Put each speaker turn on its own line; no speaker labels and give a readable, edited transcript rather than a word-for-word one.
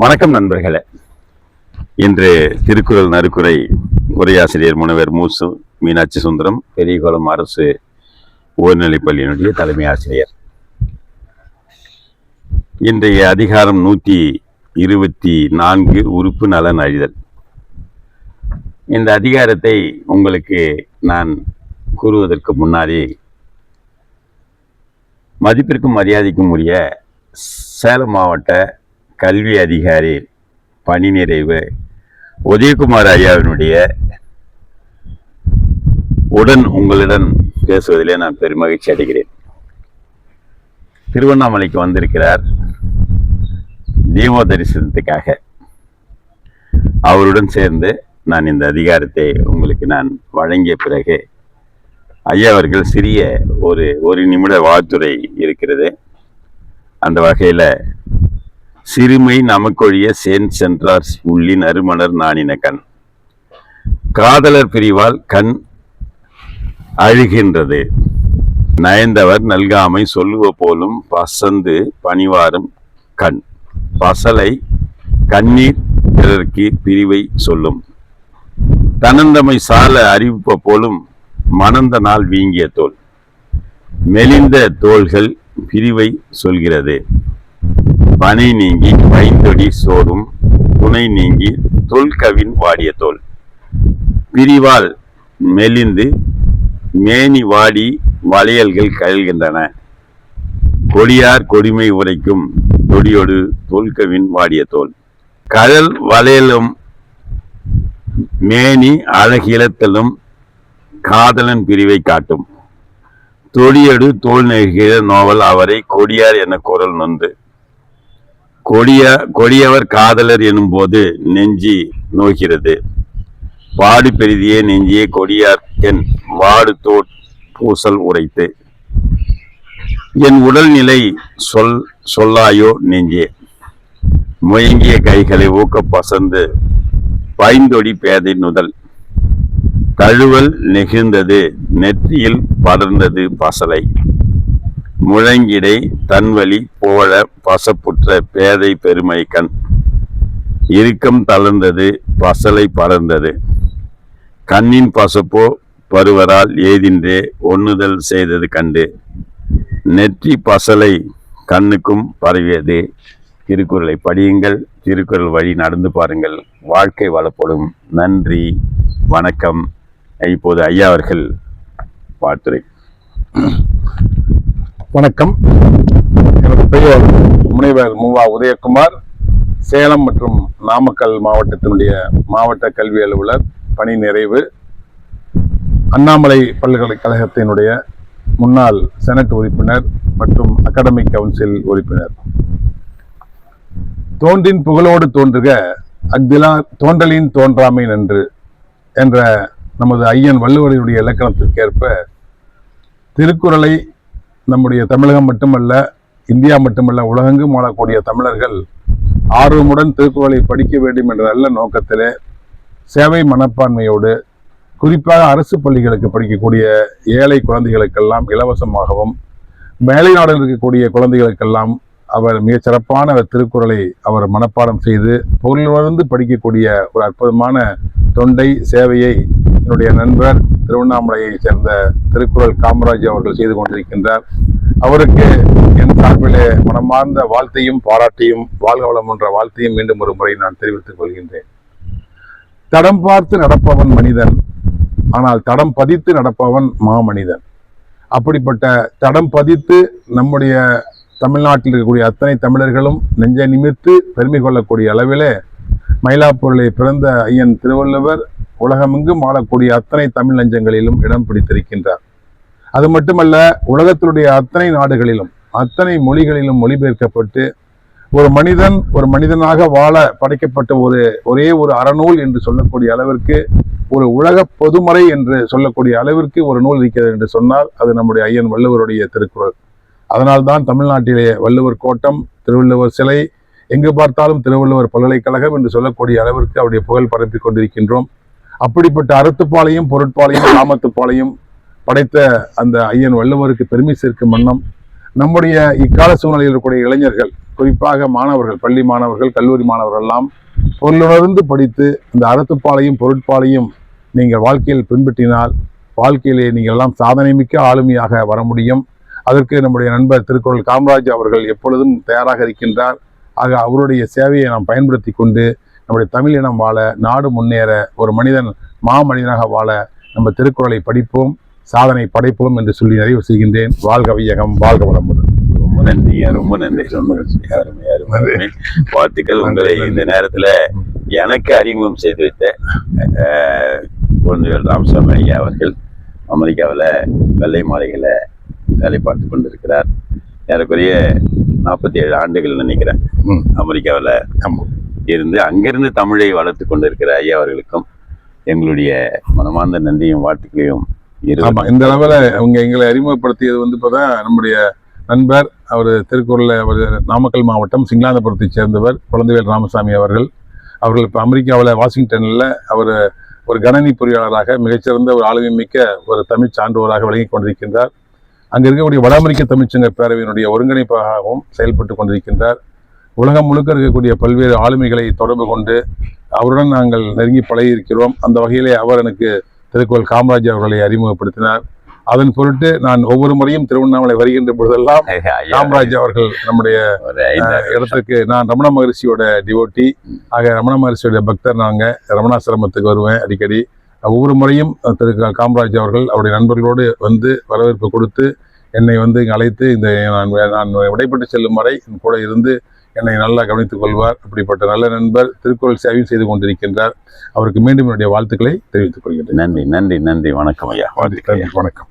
வணக்கம் நண்பர்களே. இன்று திருக்குறள் நறுக்குரை உரையாசிரியர் முனைவர் மூசு மீனாட்சி சுந்தரம், பெரியகுளம் அரசு உயர்நிலைப்பள்ளியினுடைய தலைமை ஆசிரியர். இன்றைய அதிகாரம் 124 உறுப்பு நலன் அழிதல். இந்த அதிகாரத்தை உங்களுக்கு நான் கூறுவதற்கு முன்னாடி மதிப்பிற்கும் மரியாதைக்கும் உரிய சேலம் மாவட்ட கல்வி அதிகாரி பணி நிறைவு உதயகுமார் ஐயாவினுடைய உடன் உங்களுடன் பேசுவதிலே நான் பெருமகிழ்ச்சி அடைகிறேன். திருவண்ணாமலைக்கு வந்திருக்கிறார் தீப தரிசனத்துக்காக. அவருடன் சேர்ந்து நான் இந்த அதிகாரத்தை உங்களுக்கு நான் வழங்கிய பிறகு ஐயா அவர்கள் சிறிய ஒரு நிமிட வாழ்த்துரை இருக்கிறது. அந்த வகையில சிறுமை நமக்கொழிய சேன் சென்றார் உள்ளி நறுமணர் நாணின கண், காதலர் பிரிவால் கண் அழுகின்றது, நயந்தவர் நல்காமை சொல்லுவ போலும் பசந்து பணிவாரும் கண், பசலை கண்ணீர் பிறர்க்கு பிரிவை சொல்லும், தனந்தமை சால அறிவிப்ப போலும் மணந்த நாள் வீங்கிய தோல், மெலிந்த தோள்கள் பிரிவை சொல்கிறது, பனை நீங்கி பைந்தொடி சோடும் துணை நீங்கி தொல்கவின் வாடிய தோல், பிரிவால் மெலிந்து மேனி வாடி வளையல்கள் கயல்கின்றன, கொடியார் கொடுமை உரைக்கும் தொடியோடு தொல்கவின் வாடிய தோல், கழல் வளையலும் மேனி அழகிழத்தலும் காதலன் பிரிவை காட்டும், தொடியடு தோல் நெகிழ நோவல் அவரை கொடியார் என குரல் நொந்து, கொடியவர் காதலர் எனும் போது நெஞ்சி நோகிறது, பாடு பெரிதியே நெஞ்சியே கொடியார் என் வாடு தோட் பூசல் உரைத்து, என் உடல்நிலை சொல்லாயோ நெஞ்சே, முயங்கிய கைகளை ஊக்க பசந்து பைந்தொடி பேதை நுதல், தழுவல் நெகிழ்ந்தது நெற்றியில் படர்ந்தது பசலை, முழங்கிடை தன்வழி போல பசப்புற்ற பேதை பெருமை கண், இறுக்கம் தளர்ந்தது பசலை படர்ந்தது, கண்ணின் பசப்போ பருவரால் ஏதின்றே ஒண்ணுதல் செய்தது கண்டு, நெற்றி பசலை கண்ணுக்கும் பரவியது. திருக்குறளை படியுங்கள், திருக்குறள் வழி நடந்து பாருங்கள், வாழ்க்கை வளப்படும். நன்றி, வணக்கம். இப்போது ஐயா அவர்கள் வாழ்த்துரை.
வணக்கம். எனது பெயர் முனைவர் மூவா உதயகுமார், சேலம் மற்றும் நாமக்கல் மாவட்டத்தினுடைய மாவட்ட கல்வி அலுவலர் பணி நிறைவு, அண்ணாமலை பல்கலைக்கழகத்தினுடைய முன்னாள் செனட் உறுப்பினர் மற்றும் அகாடமிக் கவுன்சில் உறுப்பினர். தோன்றின் புகழோடு தோன்றுக அக்திலா தோன்றலின் தோன்றாமை நன்று என்ற நமது ஐயன் வள்ளுவருடைய இலக்கணத்திற்கேற்ப திருக்குறளை நம்முடைய தமிழகம் மட்டுமல்ல, இந்தியா மட்டுமல்ல, உலகெங்கும் வாழக்கூடிய தமிழர்கள் ஆர்வமுடன் திருக்குறளை படிக்க வேண்டும் என்ற நல்ல நோக்கத்திலே சேவை மனப்பான்மையோடு, குறிப்பாக அரசு பள்ளிகளுக்கு படிக்கக்கூடிய ஏழை குழந்தைகளுக்கெல்லாம் இலவசமாகவும், மேலை நாடுகள் இருக்கக்கூடிய குழந்தைகளுக்கெல்லாம் அவர் மிகச் சிறப்பான திருக்குறளை அவர் மனப்பாடம் செய்து பொருளுணர்ந்து படிக்கக்கூடிய ஒரு அற்புதமான தொண்டை சேவையை என்னுடைய நண்பர் திருவண்ணாமலையை சேர்ந்த திருக்குறள் காமராஜ் அவர்கள் செய்து கொண்டிருக்கின்றார். அவருக்கு என் சார்பிலே மனமார்ந்த வாழ்த்தையும் பாராட்டியும் வாழ்க வளம் என்ற வாழ்த்தையும் மீண்டும் ஒரு முறை நான் தெரிவித்துக் கொள்கின்றேன். தடம் பார்த்து நடப்பவன் மனிதன், ஆனால் தடம் பதித்து நடப்பவன் மாமனிதன். அப்படிப்பட்ட தடம் பதித்து நம்முடைய தமிழ்நாட்டில் இருக்கக்கூடிய அத்தனை தமிழர்களும் நெஞ்சை நிமிர்த்து பெருமை கொள்ளக்கூடிய அளவிலே மயிலாப்பூரிலே பிறந்த ஐயன் திருவள்ளுவர் உலகமெங்கும் ஆளக்கூடிய அத்தனை தமிழ் நெஞ்சங்களிலும் இடம் பிடித்திருக்கின்றார். அது மட்டுமல்ல, உலகத்தினுடைய அத்தனை நாடுகளிலும் அத்தனை மொழிகளிலும் மொழிபெயர்க்கப்பட்டு ஒரு மனிதனாக வாழ படைக்கப்பட்ட ஒரே ஒரு அறநூல் என்று சொல்லக்கூடிய அளவிற்கு, ஒரு உலக பொதுமறை என்று சொல்லக்கூடிய அளவிற்கு ஒரு நூல் இருக்கிறது என்று சொன்னால் அது நம்முடைய ஐயன் வள்ளுவருடைய திருக்குறள். அதனால்தான் தமிழ்நாட்டிலே வள்ளுவர் கோட்டம், திருவள்ளுவர் சிலை, எங்கு பார்த்தாலும் திருவள்ளுவர் பல்கலைக்கழகம் என்று சொல்லக்கூடிய அளவிற்கு அவருடைய புகழ் பரப்பிக் கொண்டிருக்கின்றோம். அப்படிப்பட்ட அறத்துப்பாலையும் பொருட்பாலையும் காமத்துப்பாலையும் படைத்த அந்த ஐயன் வள்ளுவருக்கு பெருமை சேர்க்கும் வண்ணம் நம்முடைய இக்கால சூழ்நிலையில் இருக்கக்கூடிய இளைஞர்கள் குறிப்பாக மாணவர்கள், பள்ளி மாணவர்கள், கல்லூரி மாணவர்கள் எல்லாம் பொருளுணர்ந்து படித்து இந்த அறத்துப்பாலையும் பொருட்பாலையும் நீங்கள் வாழ்க்கையில் பின்பற்றினால் வாழ்க்கையிலே நீங்கள் எல்லாம் சாதனை மிக்க ஆளுமையாக வர முடியும். அதற்கு நம்முடைய நண்பர் திருக்குறள் காமராஜ் அவர்கள் எப்பொழுதும் தயாராக இருக்கின்றார். ஆக அவருடைய சேவையை நாம் பயன்படுத்தி கொண்டு நம்முடைய தமிழ் இனம் வாழ, நாடு முன்னேற, ஒரு மனிதன் மாமனிதனாக வாழ நம்ம திருக்குறளை படிப்போம், சாதனை படைப்போம் என்று சொல்லி நிறைவு செய்கின்றேன். வாழ்க வையகம், வாழ்க வளமுடன்.
ரொம்ப நன்றிங்க, ரொம்ப நன்றி. ரொம்ப அருமை, அருமை, அருமை. வாழ்த்துக்கள். உங்களை இந்த நேரத்துல எனக்கு அறிமுகம் செய்து வைத்த குழந்தைகள் ராமசாமி ஐயா அவர்கள் அமெரிக்காவில் வெள்ளை மாளிகையில் வேலை பார்த்து கொண்டிருக்கிறார். ஏறக்குறைய 47 ஆண்டுகள் நினைக்கிறேன் அமெரிக்காவில் இருந்து அங்கிருந்து தமிழை வளர்த்து கொண்டிருக்கிற ஐயா அவர்களுக்கும் எங்களுடைய மனமார்ந்த நன்றியும் வாழ்த்துக்களையும்.
இந்த அளவில் அவங்க எங்களை அறிமுகப்படுத்தியது வந்து இப்போ தான் நம்முடைய நண்பர், அவர் திருக்குறளில், அவர் நாமக்கல் மாவட்டம் சிங்களாந்தபுரத்தைச் சேர்ந்தவர் குழந்தைவேல் ராமசாமி அவர்கள். அவர்கள் இப்போ அமெரிக்காவில் வாஷிங்டனில் அவர் ஒரு கணனி பொறியாளராக மிகச்சிறந்த ஒரு ஆளுமை மிக்க ஒரு தமிழ் சான்றோராக விளங்கி கொண்டிருக்கின்றார். அங்கே இருக்கக்கூடிய வட அமெரிக்க தமிழ்ச்சங்க பேரவையினுடைய ஒருங்கிணைப்பாகவும் செயல்பட்டு கொண்டிருக்கின்றார். உலகம் முழுக்க இருக்கக்கூடிய பல்வேறு ஆளுமைகளை தொடர்பு கொண்டு அவருடன் நாங்கள் நெருங்கி பழகி இருக்கிறோம். அந்த வகையிலே அவர் எனக்கு திருக்குறள் காமராஜ் அவர்களை அறிமுகப்படுத்தினார். அதன் பொருட்டு நான் ஒவ்வொரு முறையும் திருவண்ணாமலை வருகின்ற பொழுதெல்லாம் காமராஜ் அவர்கள் நம்முடைய இடத்துக்கு, நான் ரமண மகரிஷியோட டிவோட்டி, ஆக ரமண மகரிஷியோட பக்தர். நாங்கள் ரமணாசிரமத்துக்கு வருவேன் அடிக்கடி. ஒவ்வொரு முறையும் திரு காமராஜ் அவர்கள் அவருடைய நண்பர்களோடு வந்து வரவேற்பு கொடுத்து என்னை வந்து இங்கே அழைத்து இந்த நான் விடைபெற்று செல்லும் வரை என் கூட இருந்து என்னை நல்லா கவனித்துக் கொள்வார். அப்படிப்பட்ட நல்ல நண்பர் திருக்குறள் சேவையும் செய்து கொண்டிருக்கின்றார். அவருக்கு மீண்டும் என்னுடைய வாழ்த்துக்களை தெரிவித்துக் கொள்கிறேன்.
நன்றி, நன்றி, நன்றி. வணக்கம் ஐயா.
வணக்கம்.